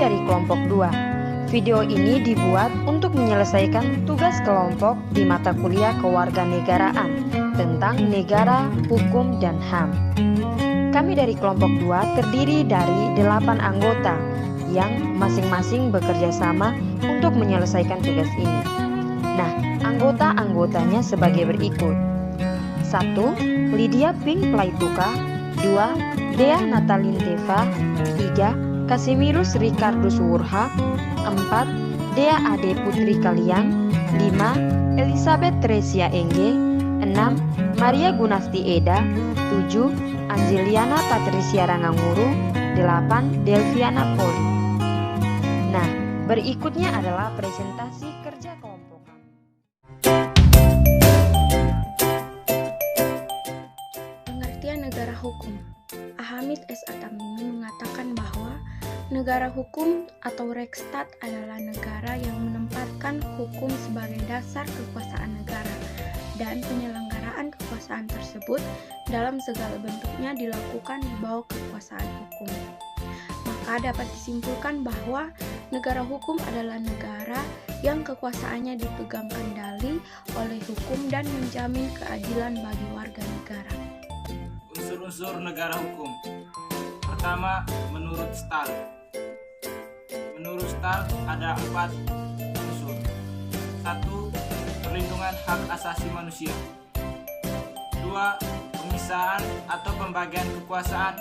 dari kelompok 2. Video ini dibuat untuk menyelesaikan tugas kelompok di mata kuliah kewarganegaraan tentang negara, hukum, dan HAM. Kami dari kelompok 2 terdiri dari 8 anggota yang masing-masing bekerja sama untuk menyelesaikan tugas ini. Nah, anggota-anggotanya sebagai berikut. 1. Lydia Pink Plaituka. 2. Dea Natalin Teva. 3. Casimirus Ricardus Wurha. 4. Dea Ade Putri Kalian. 5. Elizabeth Tresia Engge. 6. Maria Gunasti Eda. 7. Anjeliana Patricia Ranganguru. 8. Delviana Poli. Nah, berikutnya adalah presentasi kerja kelompok. Pengertian negara hukum. Hamid S. Atamimi mengatakan bahwa negara hukum atau Rechtsstaat adalah negara yang menempatkan hukum sebagai dasar kekuasaan negara dan penyelenggaraan kekuasaan tersebut dalam segala bentuknya dilakukan di bawah kekuasaan hukum. Maka dapat disimpulkan bahwa negara hukum adalah negara yang kekuasaannya dipegang kendali oleh hukum dan menjamin keadilan bagi warga negara. Unsur-unsur negara hukum. Pertama, menurut Stahl. Menurut Stahl ada 4 unsur. 1. Perlindungan hak asasi manusia. 2. Pemisahan atau pembagian kekuasaan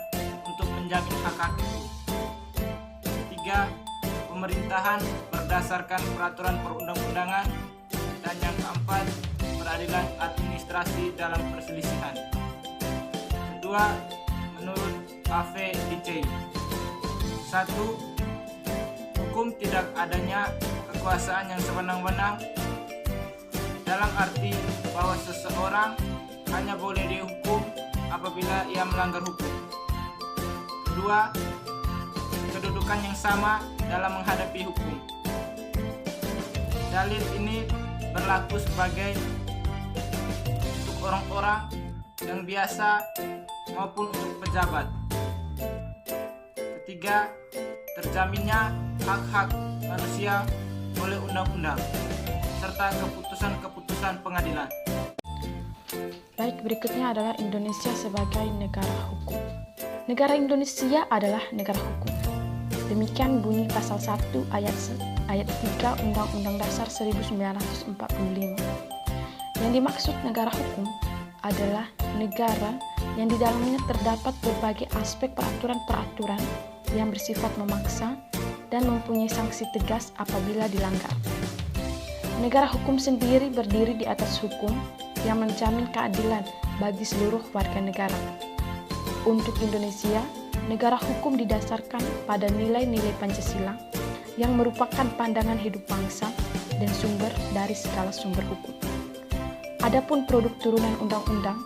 untuk menjamin hak-hak itu. 3. Pemerintahan berdasarkan peraturan perundang-undangan. Dan yang keempat, peradilan administrasi dalam perselisihan. Kedua, menurut AVDC. 1. Hukum tidak adanya kekuasaan yang sewenang-wenang dalam arti bahwa seseorang hanya boleh dihukum apabila ia melanggar hukum. Kedua, kedudukan yang sama dalam menghadapi hukum. Dalil ini berlaku sebagai untuk orang-orang yang biasa maupun untuk pejabat. Ketiga, terjaminnya hak-hak manusia oleh undang-undang serta keputusan-keputusan pengadilan. Baik, berikutnya adalah Indonesia sebagai negara hukum. Negara Indonesia adalah negara hukum. Demikian bunyi pasal 1 ayat 3 Undang-Undang Dasar 1945. Yang dimaksud negara hukum adalah negara yang di dalamnya terdapat berbagai aspek peraturan-peraturan yang bersifat memaksa dan mempunyai sanksi tegas apabila dilanggar. Negara hukum sendiri berdiri di atas hukum yang menjamin keadilan bagi seluruh warga negara. Untuk Indonesia, negara hukum didasarkan pada nilai-nilai Pancasila yang merupakan pandangan hidup bangsa dan sumber dari segala sumber hukum. Adapun produk turunan undang-undang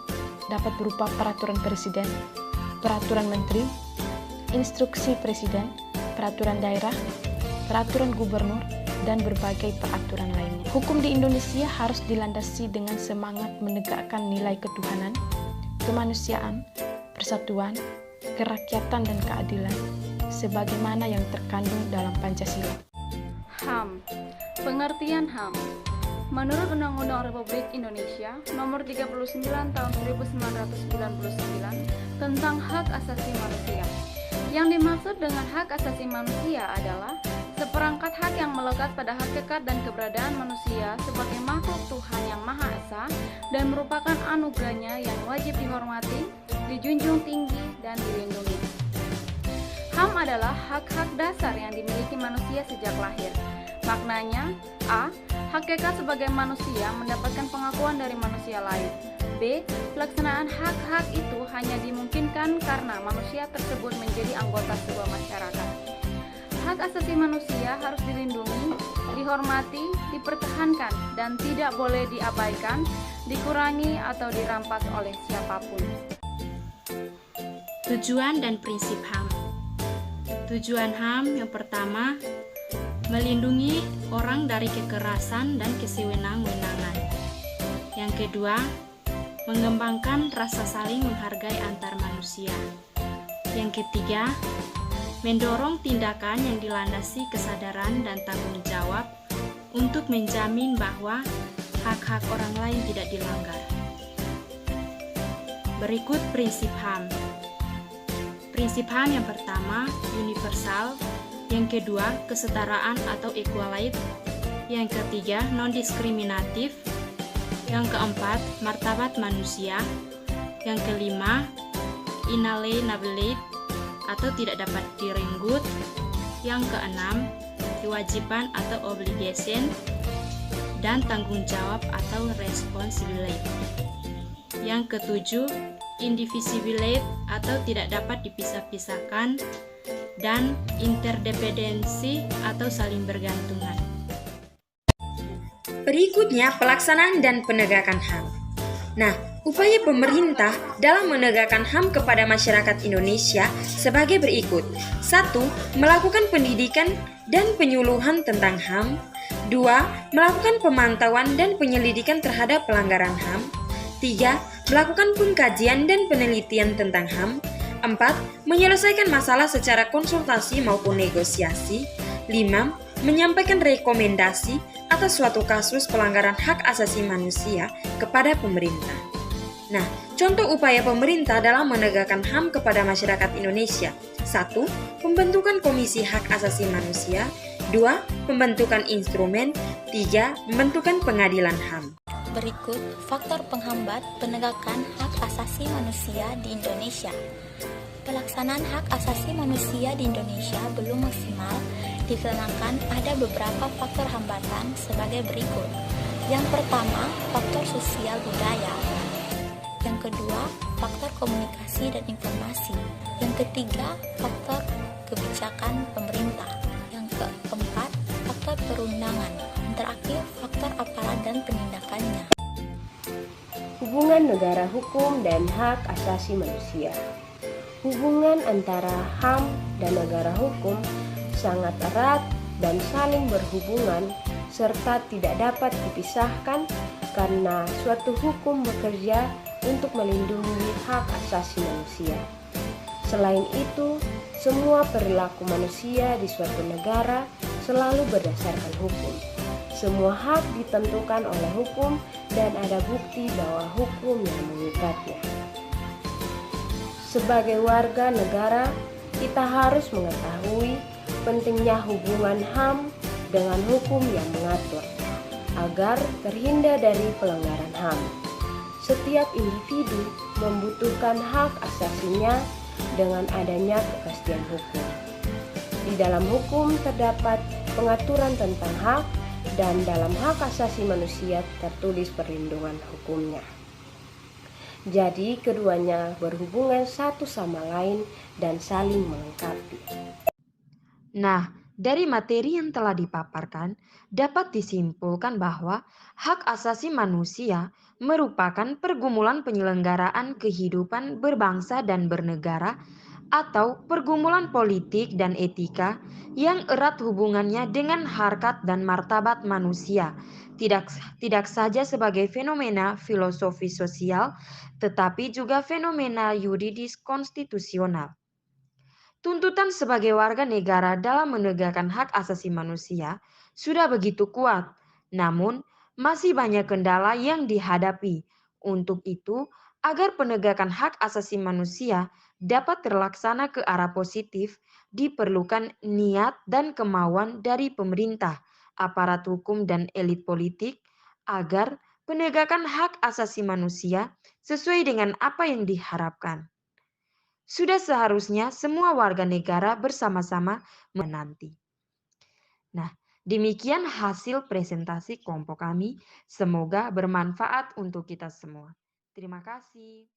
dapat berupa peraturan presiden, peraturan menteri, instruksi presiden, peraturan daerah, peraturan gubernur, dan berbagai peraturan lainnya. Hukum di Indonesia harus dilandasi dengan semangat menegakkan nilai ketuhanan, kemanusiaan, persatuan, kerakyatan, dan keadilan, sebagaimana yang terkandung dalam Pancasila. HAM. Pengertian HAM. Menurut Undang-Undang Republik Indonesia Nomor 39 Tahun 1999 tentang Hak Asasi Manusia. Yang dimaksud dengan hak asasi manusia adalah seperangkat hak yang melekat pada hakikat dan keberadaan manusia sebagai makhluk Tuhan yang Maha Esa dan merupakan anugerahnya yang wajib dihormati, dijunjung tinggi, dan dilindungi. HAM adalah hak-hak dasar yang dimiliki manusia sejak lahir. Maknanya, A. Hakikat sebagai manusia mendapatkan pengakuan dari manusia lain. B. Pelaksanaan hak-hak itu hanya dimungkinkan karena manusia tersebut menjadi anggota sebuah masyarakat. Hak asasi manusia harus dilindungi, dihormati, dipertahankan, dan tidak boleh diabaikan, dikurangi, atau dirampas oleh siapapun. Tujuan dan prinsip HAM. Tujuan HAM yang pertama, melindungi orang dari kekerasan dan kesewenang-wenangan. Yang kedua, mengembangkan rasa saling menghargai antar manusia. Yang ketiga, mendorong tindakan yang dilandasi kesadaran dan tanggung jawab untuk menjamin bahwa hak-hak orang lain tidak dilanggar. Berikut prinsip HAM. Prinsip HAM yang pertama, universal. Yang kedua, kesetaraan atau equality. Yang ketiga, non-diskriminatif. Yang keempat, martabat manusia. Yang kelima, inalienability atau tidak dapat direnggut. Yang keenam, kewajiban atau obligation, dan tanggung jawab atau responsibility. Yang ketujuh, indivisibility atau tidak dapat dipisah-pisahkan, dan interdependensi atau saling bergantungan. Berikutnya, pelaksanaan dan penegakan HAM. Nah, upaya pemerintah dalam menegakkan HAM kepada masyarakat Indonesia sebagai berikut. 1. Melakukan pendidikan dan penyuluhan tentang HAM. 2. Melakukan pemantauan dan penyelidikan terhadap pelanggaran HAM. 3. Melakukan pengkajian dan penelitian tentang HAM. 4. Menyelesaikan masalah secara konsultasi maupun negosiasi. 5. Menyampaikan rekomendasi atas suatu kasus pelanggaran hak asasi manusia kepada pemerintah. Nah, contoh upaya pemerintah dalam menegakkan HAM kepada masyarakat Indonesia. 1. Pembentukan Komisi Hak Asasi Manusia. 2. Pembentukan instrumen. 3. Pembentukan pengadilan HAM. Berikut faktor penghambat penegakan hak asasi manusia di Indonesia. Pelaksanaan hak asasi manusia di Indonesia belum maksimal dikarenakan ada beberapa faktor hambatan sebagai berikut. Yang pertama, faktor sosial budaya. Yang kedua, faktor komunikasi dan informasi. Yang ketiga, faktor kebijakan pemerintah. Yang keempat, faktor perundangan. Yang terakhir, faktor aparat dan penindakannya. Hubungan negara hukum dan hak asasi manusia. Hubungan antara HAM dan negara hukum sangat erat dan saling berhubungan serta tidak dapat dipisahkan karena suatu hukum bekerja untuk melindungi hak asasi manusia. Selain itu, semua perilaku manusia di suatu negara selalu berdasarkan hukum. Semua hak ditentukan oleh hukum dan ada bukti bahwa hukum yang mengikatnya. Sebagai warga negara, kita harus mengetahui pentingnya hubungan HAM dengan hukum yang mengatur, agar terhindar dari pelanggaran HAM. Setiap individu membutuhkan hak asasinya dengan adanya kepastian hukum. Di dalam hukum terdapat pengaturan tentang hak, dan dalam hak asasi manusia tertulis perlindungan hukumnya. Jadi keduanya berhubungan satu sama lain dan saling melengkapi. Nah, dari materi yang telah dipaparkan, dapat disimpulkan bahwa hak asasi manusia merupakan pergumulan penyelenggaraan kehidupan berbangsa dan bernegara atau pergumulan politik dan etika yang erat hubungannya dengan harkat dan martabat manusia, tidak saja sebagai fenomena filosofis sosial, tetapi juga fenomena yuridis konstitusional. Tuntutan sebagai warga negara dalam menegakkan hak asasi manusia sudah begitu kuat, namun masih banyak kendala yang dihadapi. Untuk itu, agar penegakan hak asasi manusia dapat terlaksana ke arah positif, diperlukan niat dan kemauan dari pemerintah, aparat hukum dan elit politik agar penegakan hak asasi manusia sesuai dengan apa yang diharapkan. Sudah seharusnya semua warga negara bersama-sama menanti. Nah, demikian hasil presentasi kelompok kami. Semoga bermanfaat untuk kita semua. Terima kasih.